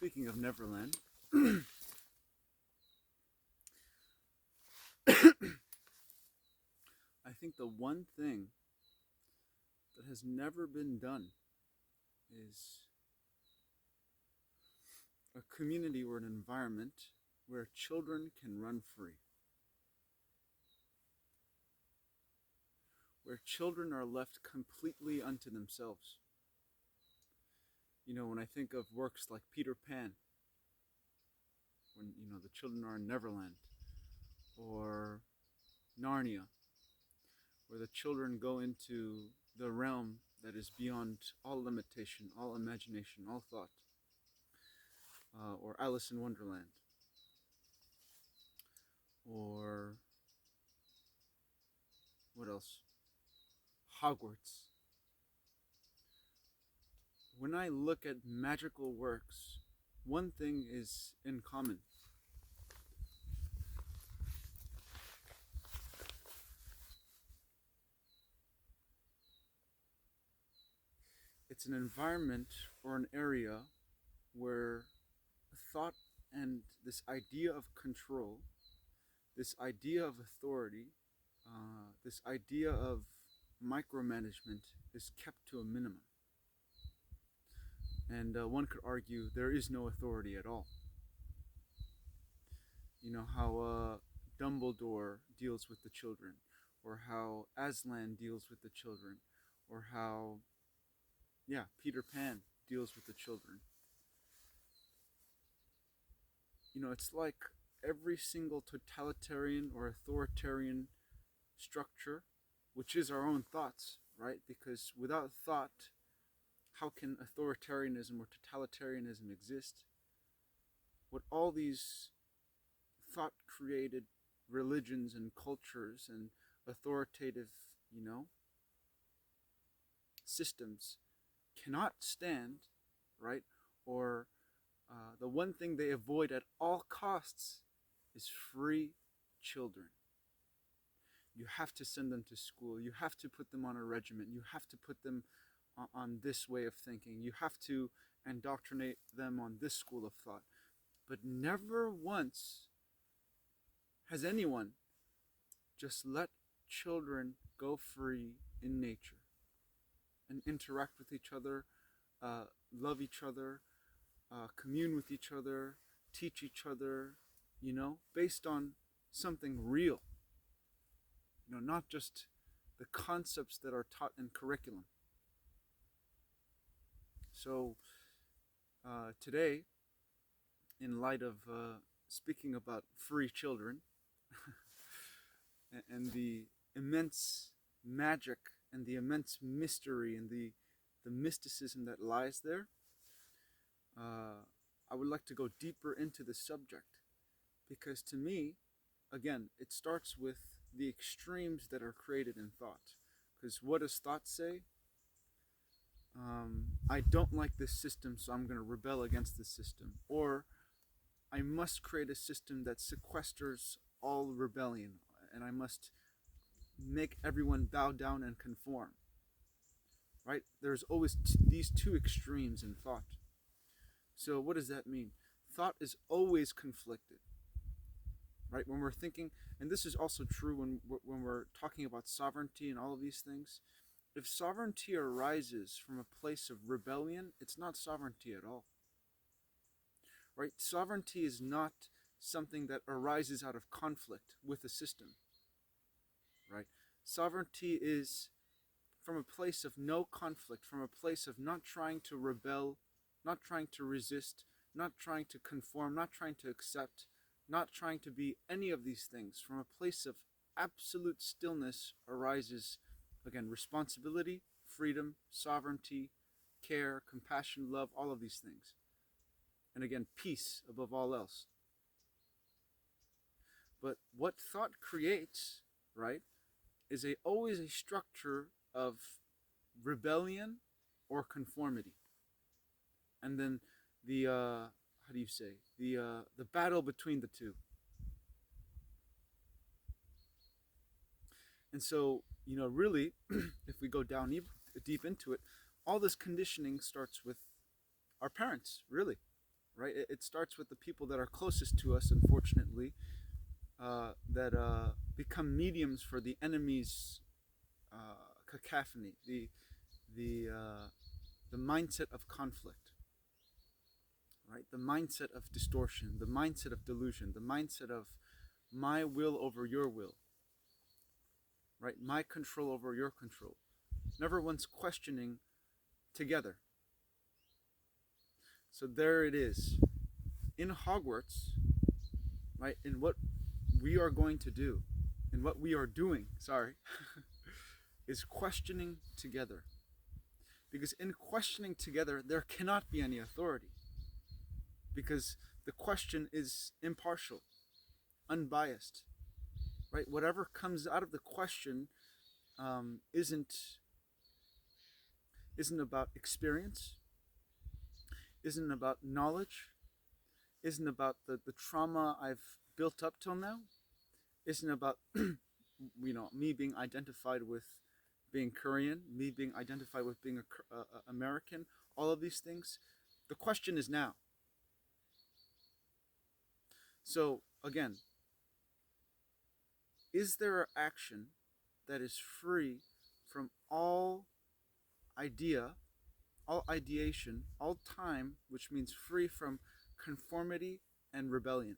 Speaking of Neverland, I think the one thing that has never been done is a community or an environment where children can run free, where children are left completely unto themselves. You know, when I think of works like Peter Pan, when, you know, the children are in Neverland, or Narnia, where the children go into the realm that is beyond all limitation, all imagination, all thought, or Alice in Wonderland, or what else? Hogwarts. When I look at magical works, one thing is in common. It's an environment or an area where thought and this idea of control, this idea of authority, this idea of micromanagement is kept to a minimum. And one could argue there is no authority at all. You know how Dumbledore deals with the children, or how Aslan deals with the children, or how, yeah, Peter Pan deals with the children. You know, it's like every single totalitarian or authoritarian structure, which is our own thoughts, right? Because without thought, how can authoritarianism or totalitarianism exist? What all these thought-created religions and cultures and authoritative, you know, systems cannot stand, right? Or the one thing they avoid at all costs is free children. You have to send them to school. You have to put them on a regimen. You have to put them on this way of thinking. You have to indoctrinate them on this school of thought. But never once has anyone just let children go free in nature and interact with each other, love each other, commune with each other, teach each other, you know, based on something real. You know, not just the concepts that are taught in curriculum. So today, in light of speaking about free children and the immense magic and the immense mystery and the mysticism that lies there, I would like to go deeper into the subject, because to me, again, it starts with the extremes that are created in thought. Because what does thought say? I don't like this system, so I'm going to rebel against this system. Or I must create a system that sequesters all rebellion, and I must make everyone bow down and conform. Right? There's always these two extremes in thought. So what does that mean? Thought is always conflicted. Right? When we're thinking, and this is also true when we're talking about sovereignty and all of these things, if sovereignty arises from a place of rebellion, it's not sovereignty at all. Right? Sovereignty is not something that arises out of conflict with a system. Right? Sovereignty is from a place of no conflict, from a place of not trying to rebel, not trying to resist, not trying to conform, not trying to accept, not trying to be any of these things. From a place of absolute stillness arises, again, responsibility, freedom, sovereignty, care, compassion, love, all of these things. And again, peace above all else. But what thought creates, right, is always a structure of rebellion or conformity. And then the how do you say, the battle between the two. And so, you know, really, if we go down deep into it, all this conditioning starts with our parents, really. right? It starts with the people that are closest to us, unfortunately, that become mediums for the enemy's cacophony, the uh, the mindset of conflict, right? The mindset of distortion, the mindset of delusion, the mindset of my will over your will, right? My control over your control. Never once questioning together. So there it is. In Hogwarts, right, in what we are going to do, in what we are doing, sorry, is questioning together. Because in questioning together, there cannot be any authority. Because the question is impartial, unbiased, right? Whatever comes out of the question isn't about experience, isn't about knowledge, isn't about the trauma I've built up till now, isn't about me being identified with being Korean, me being identified with being a American, all of these things. The question is now. So again, is there an action that is free from all idea, all ideation, all time, which means free from conformity and rebellion?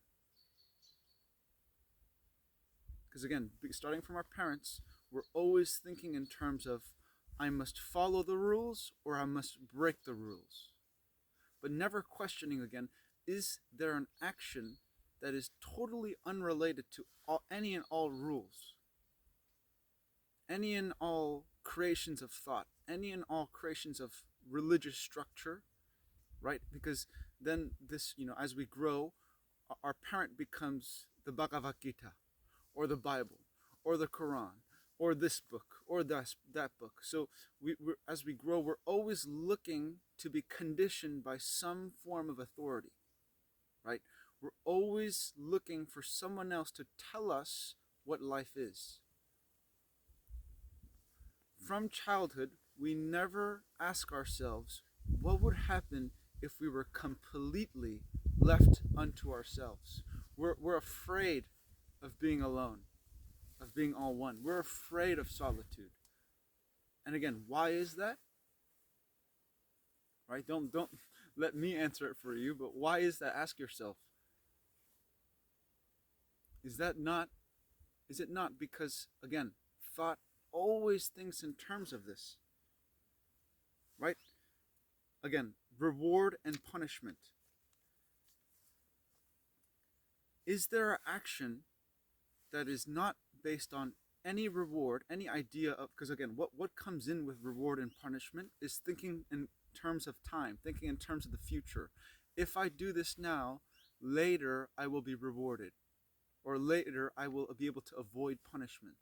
Because again, starting from our parents, we're always thinking in terms of I must follow the rules or I must break the rules. But never questioning again, is there an action that is totally unrelated to any and all rules, any and all creations of thought, any and all creations of religious structure, right? Because then this, as we grow, our parent becomes the Bhagavad Gita, or the Bible, or the Quran, or this book, or that book. So as we grow, we're always looking to be conditioned by some form of authority, right? We're always looking for someone else to tell us what life is. From childhood, we never ask ourselves, what would happen if we were completely left unto ourselves? We're afraid of being alone, of being all one. We're afraid of solitude. And again, why is that? Right? Don't let me answer it for you, but why is that? Ask yourself. Is it not because, again, thought always thinks in terms of this? Right? Again, reward and punishment. Is there an action that is not based on any reward, any idea of, because again, what comes in with reward and punishment is thinking in terms of time, thinking in terms of the future. If I do this now, later I will be rewarded, or later I will be able to avoid punishment.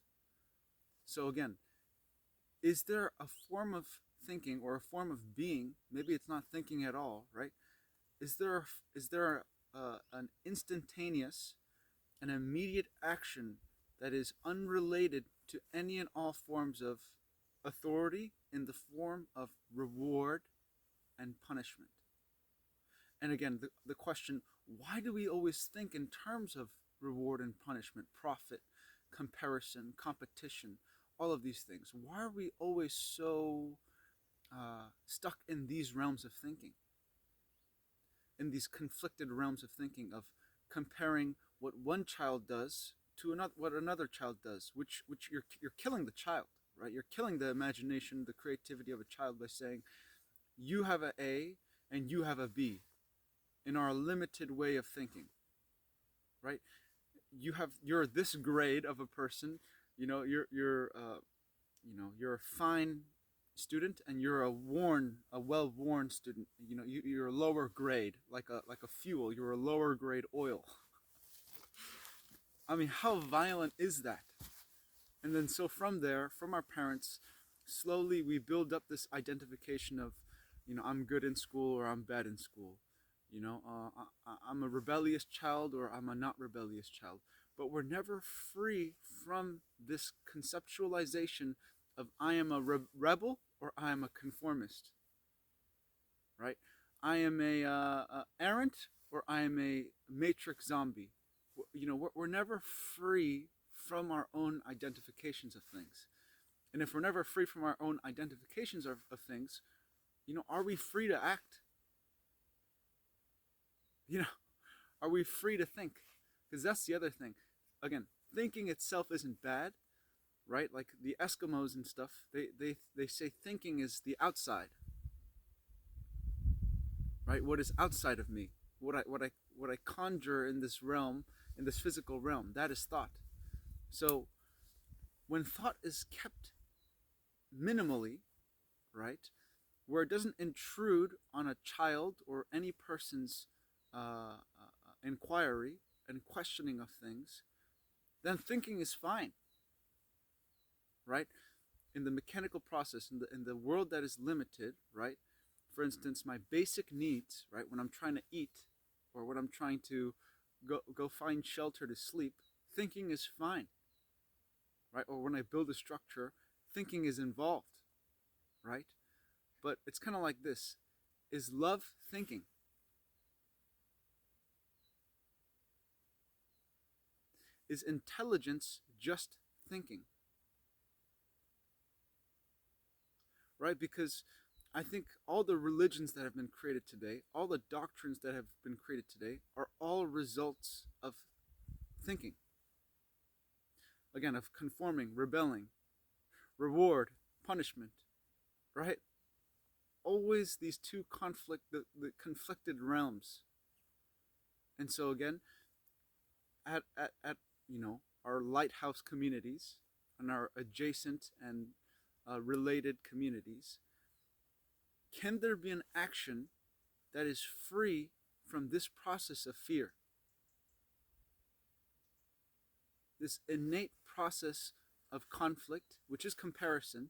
So again, is there a form of thinking or a form of being, maybe it's not thinking at all, right? Is there an instantaneous, an immediate action that is unrelated to any and all forms of authority in the form of reward and punishment? And again, the question, why do we always think in terms of reward and punishment, profit, comparison, competition, all of these things? Why are we always so stuck in these realms of thinking? In these conflicted realms of thinking, of comparing what one child does to what another child does, which you're killing the child, right? You're killing the imagination, the creativity of a child by saying, you have an A and you have a B in our limited way of thinking, right? You're this grade of a person, you're a fine student, and you're a well-worn student. You're a lower grade, like a fuel. You're a lower grade oil. I mean, how violent is that? And then so from there, from our parents, slowly we build up this identification of, I'm good in school or I'm bad in school. I'm a rebellious child or I'm a not rebellious child. But we're never free from this conceptualization of I am a rebel or I am a conformist, right? I am a errant or I am a matrix zombie. You know, we're never free from our own identifications of things. And if we're never free from our own identifications of things, you know, are we free to act? You know, are we free to think? Because that's the other thing. Again, thinking itself isn't bad, right? Like the Eskimos and stuff, they say thinking is the outside, right? What is outside of me, what I conjure in this realm, in this physical realm, that is thought. So when thought is kept minimally, right, where it doesn't intrude on a child or any person's inquiry and questioning of things, then thinking is fine, right? In the mechanical process, in the world that is limited, right? For instance, my basic needs, right? When I'm trying to eat, or when I'm trying to go find shelter to sleep, thinking is fine, right? Or when I build a structure, thinking is involved, right? But it's kind of like this: is love thinking? Is intelligence just thinking? Right? Because I think all the religions that have been created today, all the doctrines that have been created today, are all results of thinking. Again, of conforming, rebelling, reward, punishment, right? Always these two the conflicted realms. And so again, at you know, our lighthouse communities and our adjacent and related communities, can there be an action that is free from this process of fear? This innate process of conflict, which is comparison,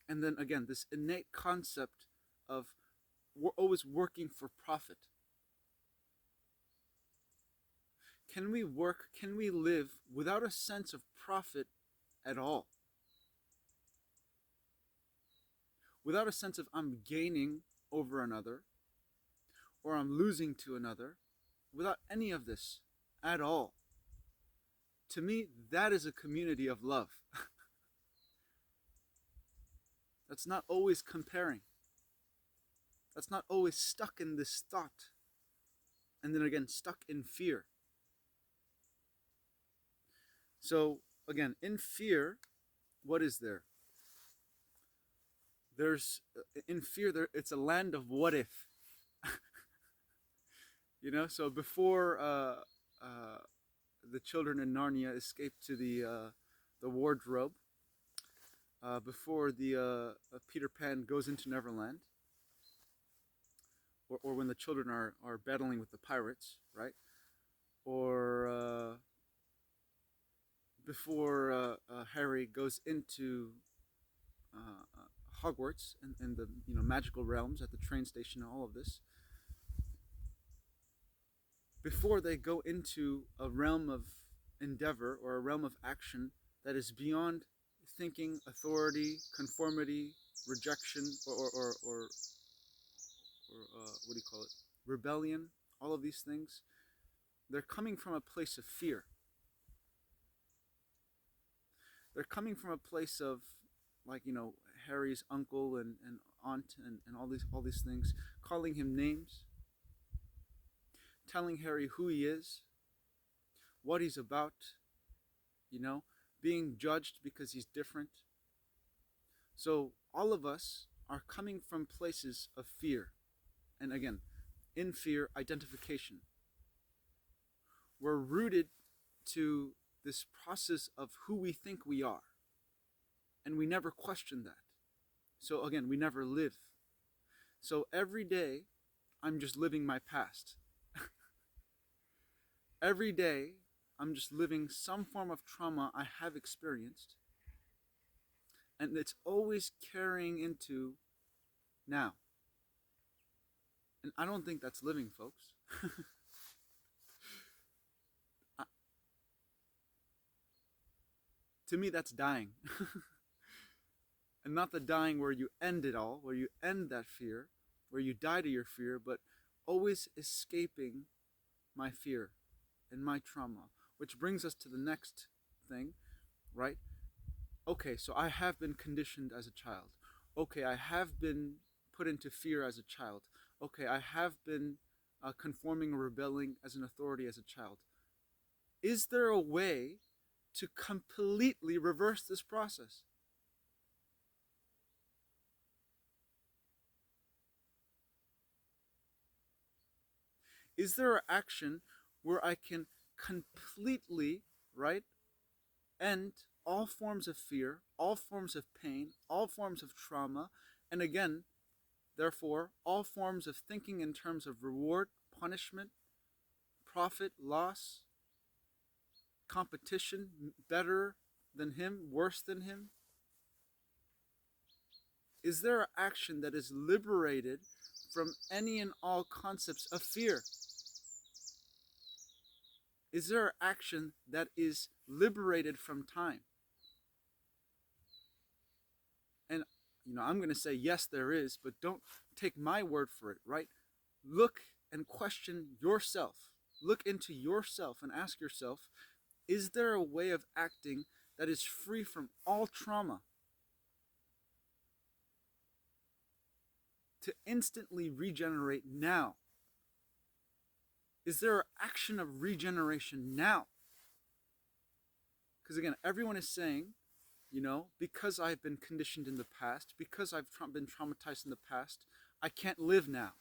and then again, this innate concept of we're always working for profit. Can we work, can we live without a sense of profit at all? Without a sense of I'm gaining over another or I'm losing to another, without any of this at all. To me, that is a community of love. That's not always comparing. That's not always stuck in this thought. And then again, stuck in fear. So again, in fear, what is there? There's, in fear, it's a land of what if. You know, so before the children in Narnia escaped to the wardrobe, before the Peter Pan goes into Neverland, or when the children are battling with the pirates, right? Or before Harry goes into Hogwarts and the, you know, magical realms at the train station and all of this, before they go into a realm of endeavor or a realm of action that is beyond thinking, authority, conformity, rejection, or what do you call it? Rebellion, all of these things, they're coming from a place of fear. They're coming from a place of, like, you know, Harry's uncle and aunt and all these things, calling him names, telling Harry who he is, what he's about, you know, being judged because he's different. So all of us are coming from places of fear. And again, in fear, identification. We're rooted to this process of who we think we are. And we never question that. So again, we never live. So every day, I'm just living my past. Every day, I'm just living some form of trauma I have experienced. And it's always carrying into now. And I don't think that's living, folks. To me, that's dying. And not the dying where you end it all, where you end that fear, where you die to your fear, but always escaping my fear and my trauma. Which brings us to the next thing, right? Okay, so I have been conditioned as a child. Okay, I have been put into fear as a child. Okay, I have been conforming or rebelling as an authority as a child. Is there a way to completely reverse this process? Is there an action where I can completely, right, end all forms of fear, all forms of pain, all forms of trauma, and again, therefore, all forms of thinking in terms of reward, punishment, profit, loss, competition, better than him, worse than him? Is there an action that is liberated from any and all concepts of fear? Is there an action that is liberated from time? And I'm going to say yes, there is, but don't take my word for it, right? Look and question yourself. Look into yourself and ask yourself, is there a way of acting that is free from all trauma? To instantly regenerate now? Is there an action of regeneration now? Because again, everyone is saying, because I've been conditioned in the past, because I've been traumatized in the past, I can't live now.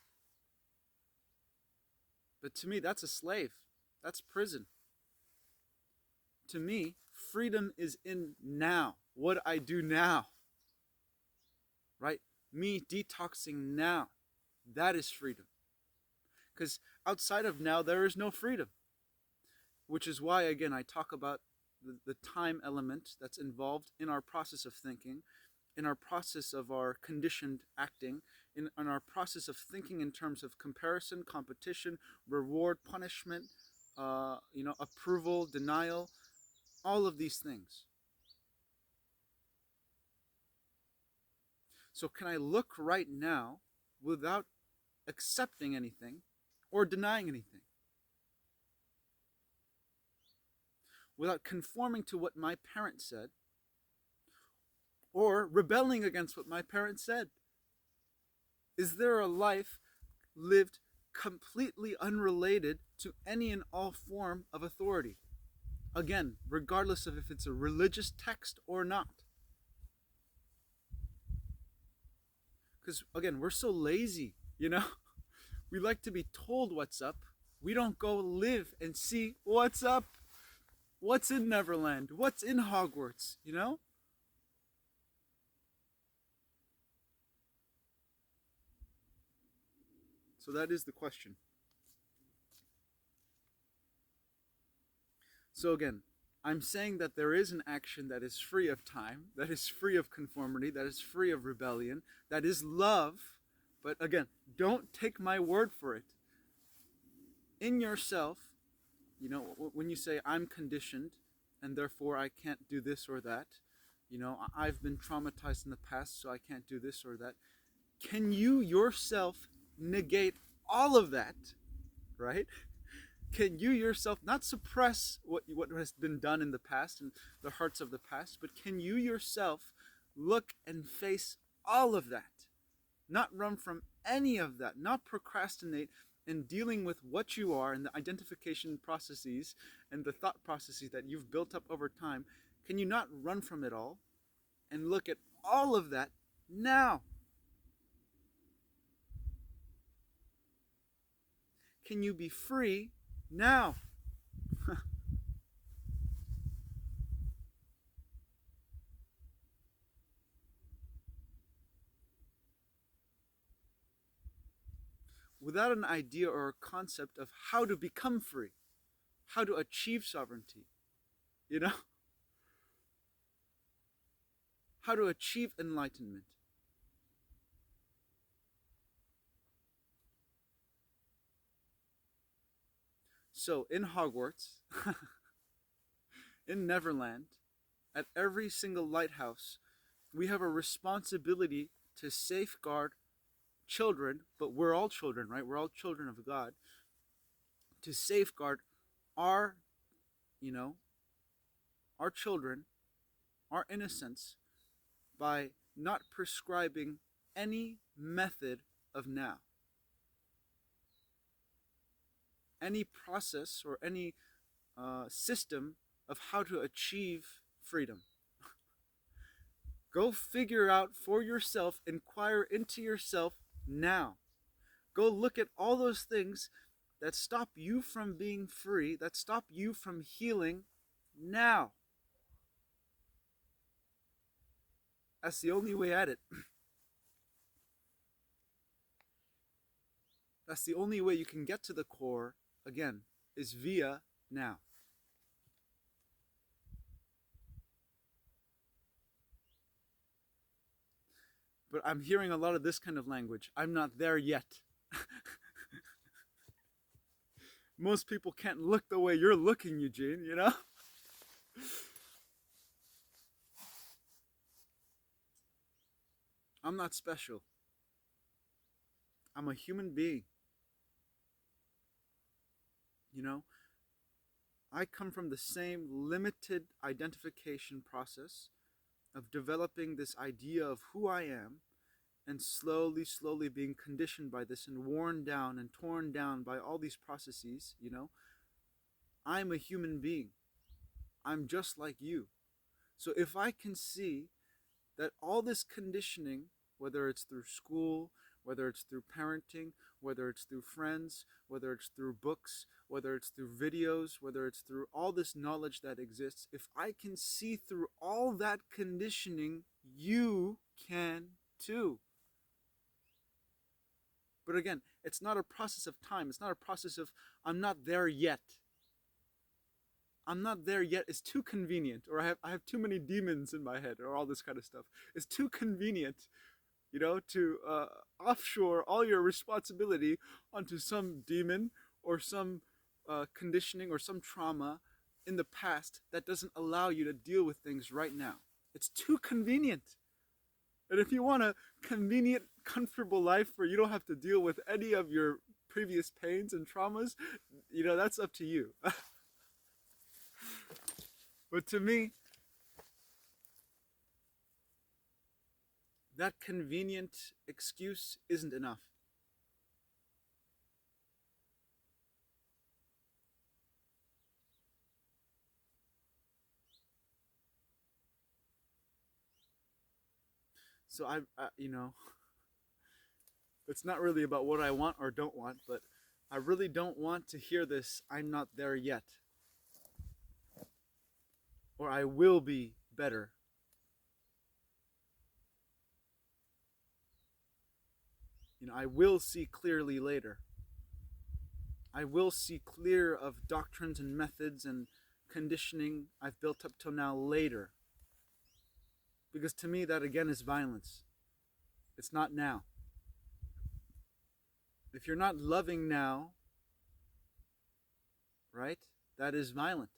But to me, that's a slave. That's prison. To me, freedom is in now. What I do now. Right? Me detoxing now. That is freedom. Because outside of now, there is no freedom. Which is why, again, I talk about the time element that's involved in our process of thinking, in our process of our conditioned acting, in our process of thinking in terms of comparison, competition, reward, punishment, approval, denial, all of these things. So can I look right now without accepting anything or denying anything? Without conforming to what my parents said or rebelling against what my parents said? Is there a life lived completely unrelated to any and all form of authority? Again, regardless of if it's a religious text or not. Because again, we're so lazy, We like to be told what's up. We don't go live and see what's up. What's in Neverland? What's in Hogwarts? So that is the question. So again, I'm saying that there is an action that is free of time, that is free of conformity, that is free of rebellion, that is love. But again, don't take my word for it. In yourself, when you say I'm conditioned and therefore I can't do this or that, I've been traumatized in the past so I can't do this or that. Can you yourself negate all of that, right? Can you yourself not suppress what has been done in the past and the hurts of the past, but can you yourself look and face all of that? Not run from any of that, not procrastinate in dealing with what you are and the identification processes and the thought processes that you've built up over time. Can you not run from it all and look at all of that now? Can you be free now? Without an idea or a concept of how to become free, how to achieve sovereignty, how to achieve enlightenment. So in Hogwarts, in Neverland, at every single lighthouse, we have a responsibility to safeguard children, but we're all children, right? We're all children of God, to safeguard our, you know, our children, our innocence, by not prescribing any method of now, any process or any system of how to achieve freedom. Go figure out for yourself, inquire into yourself now. Go look at all those things that stop you from being free, that stop you from healing now. That's the only way at it. That's the only way you can get to the core, again, is via now. But I'm hearing a lot of this kind of language. I'm not there yet. Most people can't look the way you're looking, Eugene, you know? I'm not special. I'm a human being. You know? I come from the same limited identification process of developing this idea of who I am, and slowly being conditioned by this and worn down and torn down by all these processes, you know. I'm a human being. I'm just like you. So if I can see that all this conditioning, whether it's through school, whether it's through parenting, whether it's through friends, whether it's through books, whether it's through videos, whether it's through all this knowledge that exists, if I can see through all that conditioning, you can too. But again, it's not a process of time. It's not a process of, I'm not there yet. I'm not there yet. It's too convenient. Or I have too many demons in my head, or all this kind of stuff. It's too convenient, you know, to offshore all your responsibility onto some demon or some conditioning or some trauma in the past that doesn't allow you to deal with things right now. It's too convenient. And if you want a convenient, comfortable life where you don't have to deal with any of your previous pains and traumas, you know, that's up to you. But to me, that convenient excuse isn't enough. So I you know, it's not really about what I want or don't want, but I really don't want to hear this, I'm not there yet. Or I will be better. You know, I will see clearly later. I will see clear of doctrines and methods and conditioning I've built up till now later. Because to me, that again is violence. It's not now. If you're not loving now, right, that is violent.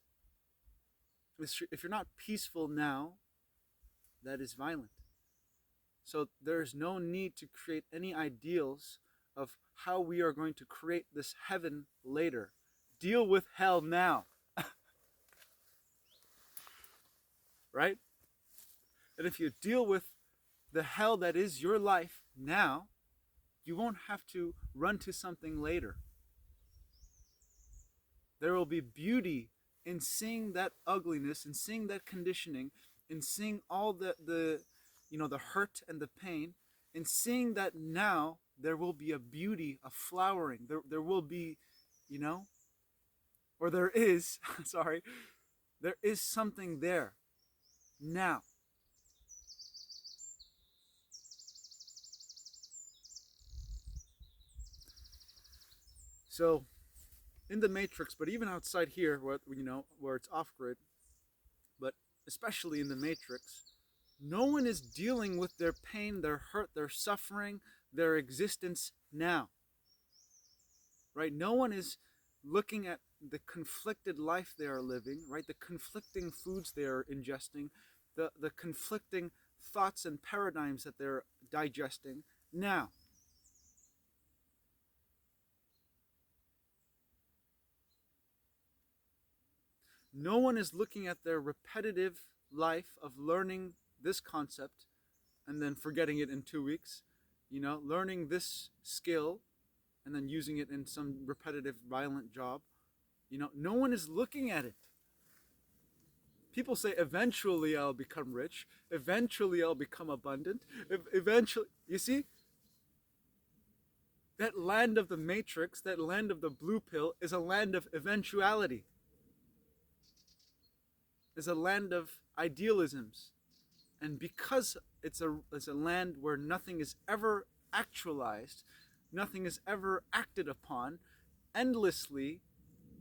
If you're not peaceful now, that is violent. So there's no need to create any ideals of how we are going to create this heaven later. Deal with hell now. Right? And if you deal with the hell that is your life now, you won't have to run to something later. There will be beauty in seeing that ugliness, in seeing that conditioning, in seeing all the you know, the hurt and the pain, in seeing that now there will be a beauty, a flowering. There will be, you know, or there is, sorry, there is something there now. So in the matrix, but even outside here, where, you know, where it's off grid, but especially in the matrix, no one is dealing with their pain, their hurt, their suffering, their existence now. Right? No one is looking at the conflicted life they are living, right? The conflicting foods they are ingesting, the conflicting thoughts and paradigms that they're digesting now. No one is looking at their repetitive life of learning this concept and then forgetting it in 2 weeks, learning this skill and then using it in some repetitive, violent job. No one is looking at it. People say, eventually I'll become rich. Eventually I'll become abundant. Eventually, you see? That land of the matrix, that land of the blue pill, is a land of eventuality. Is a land of idealisms. And because it's a land where nothing is ever actualized, nothing is ever acted upon, endlessly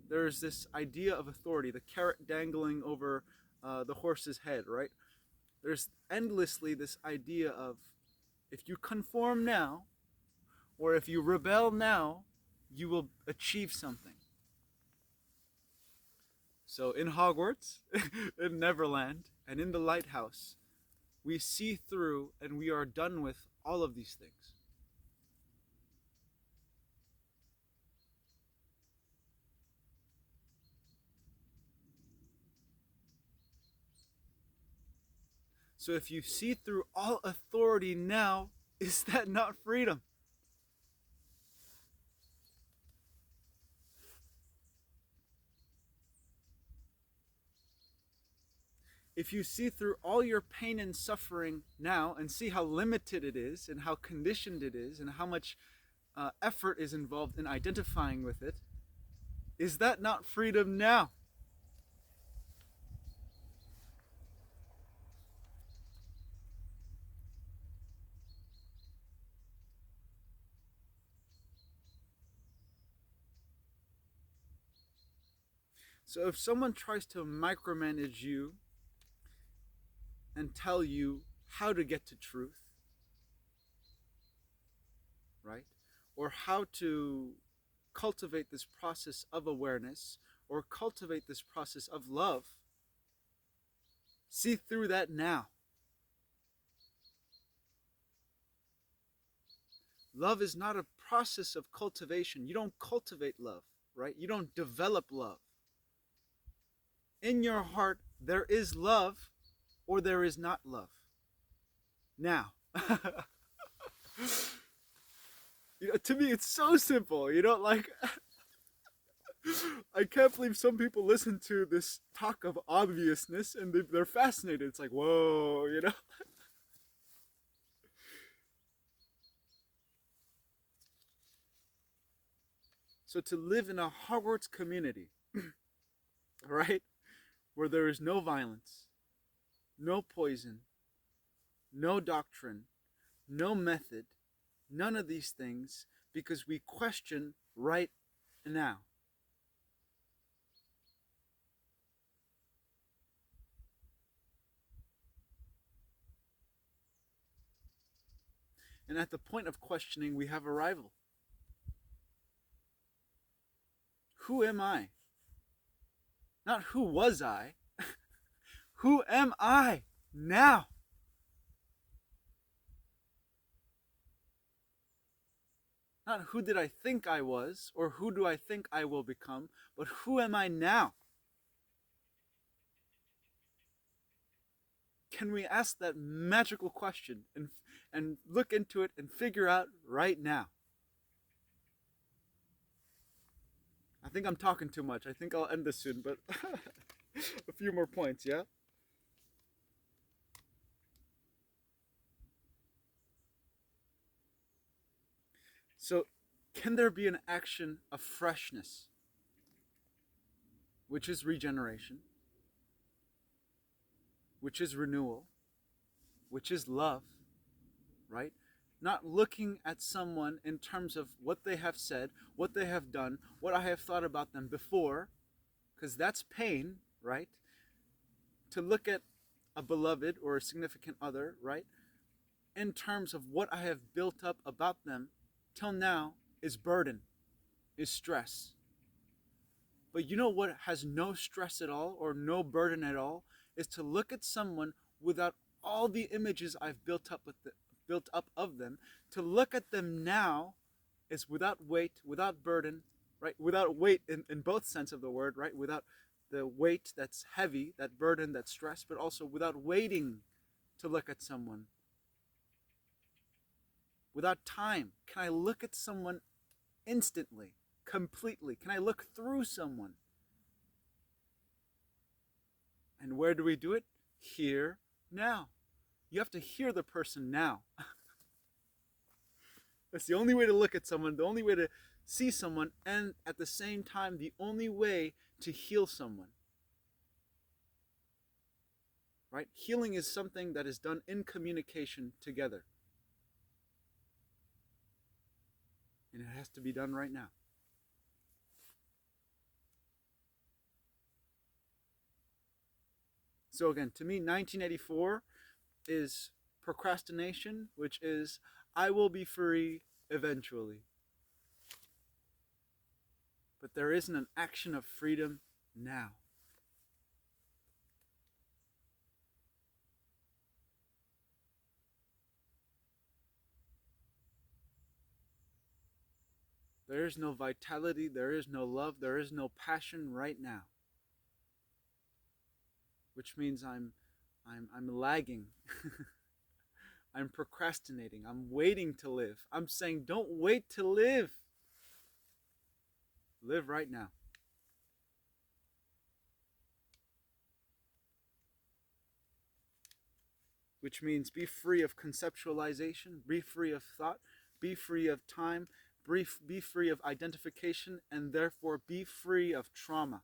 there's this idea of authority, the carrot dangling over the horse's head, right? There's endlessly this idea of, if you conform now, or if you rebel now, you will achieve something. So in Hogwarts, in Neverland, and in the lighthouse, we see through and we are done with all of these things. So if you see through all authority now, is that not freedom? If you see through all your pain and suffering now and see how limited it is and how conditioned it is and how much effort is involved in identifying with it, is that not freedom now? So if someone tries to micromanage you and tell you how to get to truth, right? Or how to cultivate this process of awareness, or cultivate this process of love, see through that now. Love is not a process of cultivation. You don't cultivate love, right? You don't develop love. In your heart, there is love or there is not love. Now, to me, it's so simple. Like, I can't believe some people listen to this talk of obviousness and they're fascinated. It's like, whoa. So to live in a Hogwarts community, right, where there is no violence, no poison, no doctrine, no method, none of these things, because we question right now. And at the point of questioning, we have a rival. Who am I? Not who was I. Who am I now? Not who did I think I was, or who do I think I will become, but who am I now? Can we ask that magical question and look into it and figure out right now? I think I'm talking too much. I think I'll end this soon, but a few more points, yeah? So, can there be an action of freshness, which is regeneration, which is renewal, which is love, right? Not looking at someone in terms of what they have said, what they have done, what I have thought about them before, because that's pain, right? To look at a beloved or a significant other, right, in terms of what I have built up about them till now is burden, is stress. But you know what has no stress at all or no burden at all is to look at someone without all the images I've built up of them. To look at them now is without weight, without burden, right? Without weight in both sense of the word, right? Without the weight that's heavy, that burden, that stress, but also without waiting to look at someone. Without time, can I look at someone instantly, completely? Can I look through someone? And where do we do it? Here, now. You have to hear the person now. That's the only way to look at someone, the only way to see someone, and at the same time, the only way to heal someone. Right? Healing is something that is done in communication together. And it has to be done right now. So again, to me, 1984 is procrastination, which is I will be free eventually. But there isn't an action of freedom now. There is no vitality, there is no love, there is no passion right now. Which means I'm lagging. I'm procrastinating. I'm waiting to live. I'm saying don't wait to live. Live right now. Which means be free of conceptualization, be free of thought, be free of time, be free of identification, and therefore be free of trauma.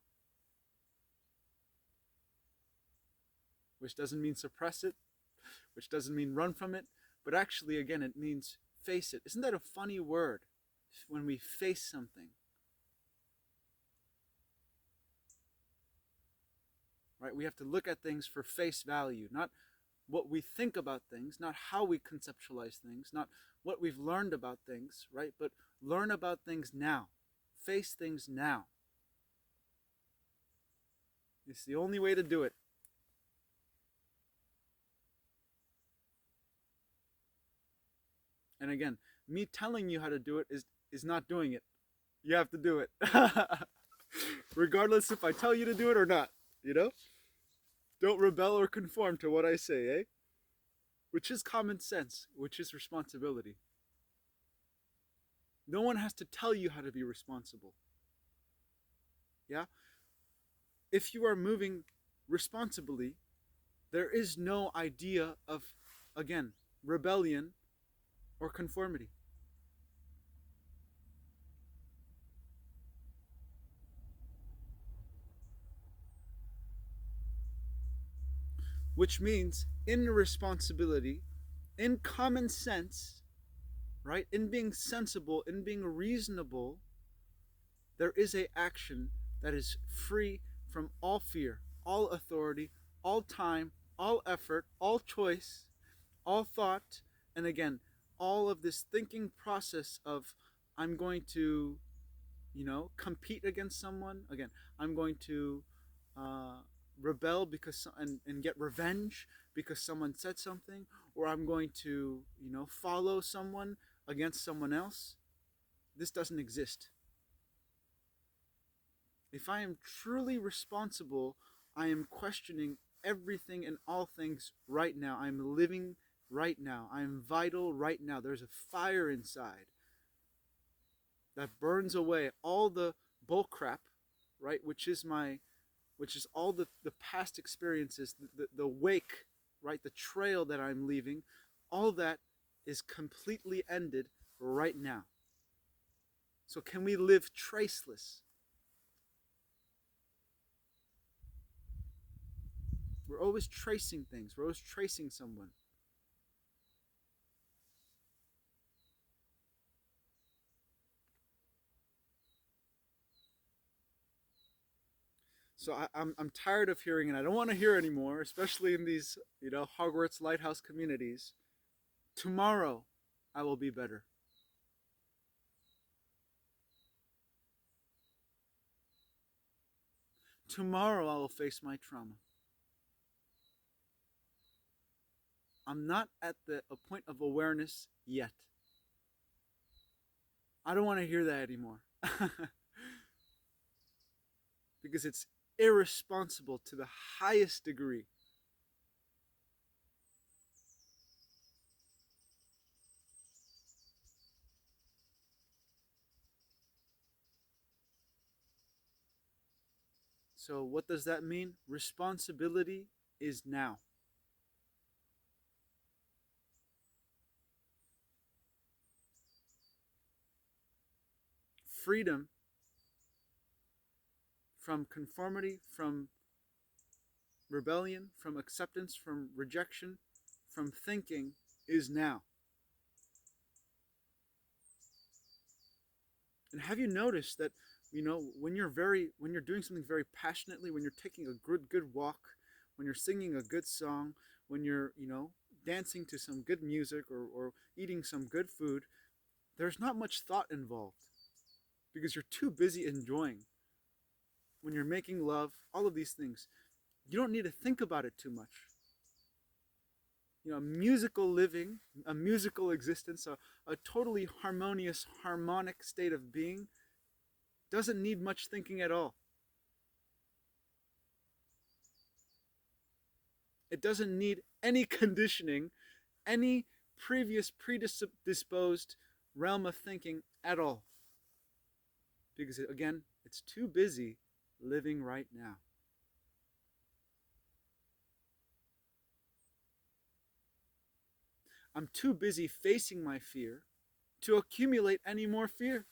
Which doesn't mean suppress it, which doesn't mean run from it, but actually, again, it means face it. Isn't that a funny word? When we face something. Right? We have to look at things for face value, not what we think about things, not how we conceptualize things, not what we've learned about things, right? But learn about things now. Face things now. It's the only way to do it. And again, me telling you how to do it is not doing it. You have to do it. Regardless if I tell you to do it or not, you know? Don't rebel or conform to what I say, eh? Which is common sense, which is responsibility. No one has to tell you how to be responsible. Yeah? If you are moving responsibly, there is no idea of, again, rebellion or conformity. Which means in responsibility, in common sense, right? In being sensible, in being reasonable, there is an action that is free from all fear, all authority, all time, all effort, all choice, all thought, and again, all of this thinking process of I'm going to, compete against someone. Again, I'm going to rebel because and get revenge because someone said something, or I'm going to, follow someone against someone else. This doesn't exist. If I am truly responsible, I am questioning everything and all things right now. I'm living right now. I'm vital right now. There's a fire inside that burns away all the bullcrap, right? Which is all the past experiences, the wake, right? The trail that I'm leaving. All that is completely ended right now. So can we live traceless? We're always tracing things. We're always tracing someone. So I'm tired of hearing, and I don't want to hear anymore, especially in these, Hogwarts Lighthouse communities. Tomorrow, I will be better. Tomorrow, I will face my trauma. I'm not at a point of awareness yet. I don't want to hear that anymore. Because it's irresponsible to the highest degree. So what does that mean? Responsibility is now. Freedom from conformity, from rebellion, from acceptance, from rejection, from thinking is now. And have you noticed that, when you're doing something very passionately, when you're taking a good walk, when you're singing a good song, when you're, dancing to some good music or eating some good food, there's not much thought involved because you're too busy enjoying. When you're making love, all of these things, you don't need to think about it too much. Musical living, a musical existence, a totally harmonious, harmonic state of being doesn't need much thinking at all. It doesn't need any conditioning, any previous predisposed realm of thinking at all. Because, again, it's too busy living right now. I'm too busy facing my fear to accumulate any more fear.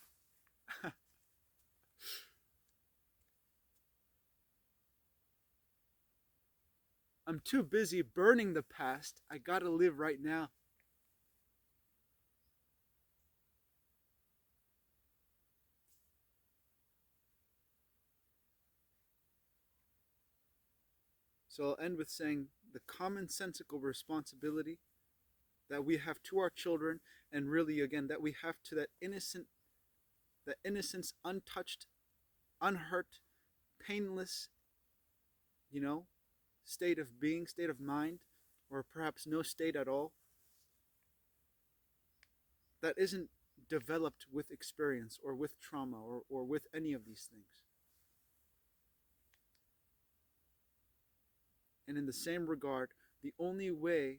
I'm too busy burning the past. I gotta live right now. So I'll end with saying the commonsensical responsibility that we have to our children, and really, again, that we have to that innocence, untouched, unhurt, painless, state of being, state of mind, or perhaps no state at all, that isn't developed with experience or with trauma or with any of these things. And in the same regard, the only way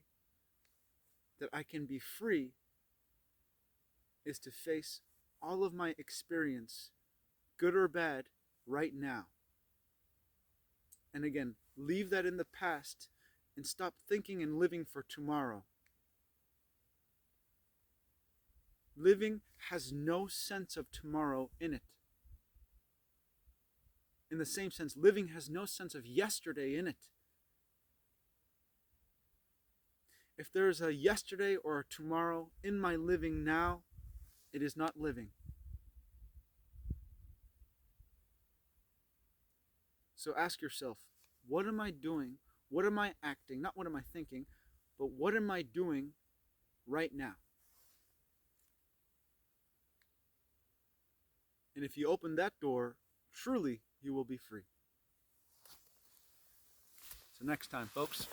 that I can be free is to face all of my experience, good or bad, right now. And again, leave that in the past and stop thinking and living for tomorrow. Living has no sense of tomorrow in it. In the same sense, living has no sense of yesterday in it. If there is a yesterday or a tomorrow in my living now, it is not living. So ask yourself, what am I doing? What am I acting? Not what am I thinking, but what am I doing right now? And if you open that door, truly you will be free. So next time, folks.